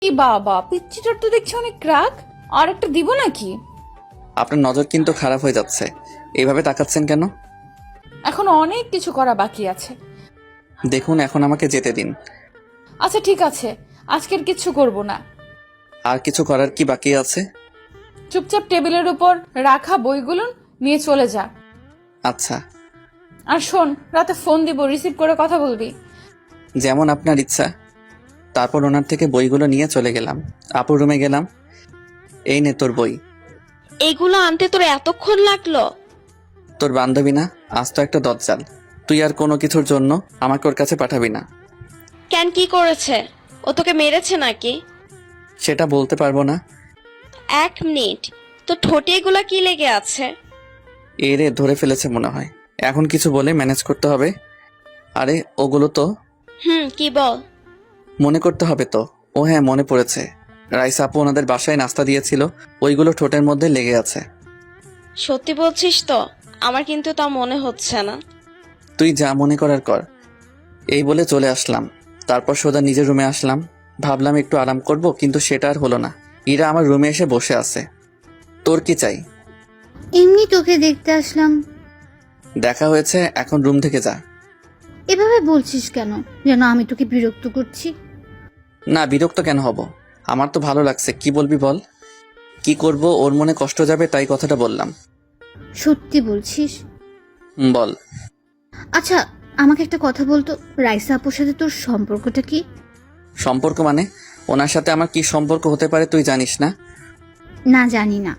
কি বাবা, পিচ্চিটার তো দেখছি অনেক রাগ। আর একটা দিব নাকি? আপনার নজর কিন্তু খারাপ হয়ে যাচ্ছে, এইভাবে তাকাচ্ছেন কেন? এখন অনেক কিছু করা বাকি আছে। দেখুন, এখন আমাকে যেতে দিন। আচ্ছা ঠিক আছে, আজকের কিচ্ছু করব না। আর কিছু করার কি বাকি আছে? চুপচাপ টেবিলের উপর রাখা বইগুলো নিয়ে চলে যা। আচ্ছা। আর শোন, রাতে ফোন দিব, রিসিভ করে কথা বলবি। যেমন আপনার ইচ্ছা। তারপর ওনার থেকে বইগুলো নিয়ে চলে গেলাম। আপুর রুমে গেলাম। এই নে তোর বই। এইগুলো আনতে তোর এতক্ষণ লাগলো? তোর বান্ধবী না, আজ তো একটা দজ্জাল। তুই আর কোনো কিছুর জন্য আমাকে ওর কাছে পাঠাবি না। কেন, কি করেছে? ও তোকে মেরেছে নাকি? সেটা বলতে পারবো না। 1 মিনিট, তো ঠোঁটে এগুলা কি লেগে আছে? এই রে, ধরে ফেলেছে মনে হয়। এখন কিছু বলে ম্যানেজ করতে হবে। আরে ওগুলো তো কি বল? মনে করতে হবে তো। ও হ্যাঁ, মনে পড়েছে। রাইস আপু ওনাদের বাসায় নাস্তা দিয়েছিল, ওইগুলো ঠোঁটের মধ্যে লেগে আছে। সত্যি বলছিস তো? আমার কিন্তু তা মনে হচ্ছে না। তুই যা মনে করার কর। এই বলে চলে আসলাম। তারপর সোজা নিজের রুমে আসলাম। ভাবলাম একটু আরাম করব, কিন্তু সেটা আর হলো না। ইরা আমার রুমে এসে বসে আছে। তোর কি চাই? এমনি তোকে দেখতে আসলাম। দেখা হয়েছে, এখন রুম থেকে যা। এভাবে বলছিস কেন, যেন আমি তোকে বিরক্ত করছি? না, বিরক্ত কেন হব? আমার তো ভালো লাগছে। কি বলবি বল। কি করব, ওর মনে কষ্ট যাবে তাই কথাটা বললাম। সত্যি বলছিস? বল। আচ্ছা, আমাকে একটা কথা বলতো, রাইসা আপুর সাথে তোর সম্পর্কটা কি? সম্পর্ক মানে? ওনার সাথে আমার কি সম্পর্ক হতে পারে তুই জানিস না? না, জানি না।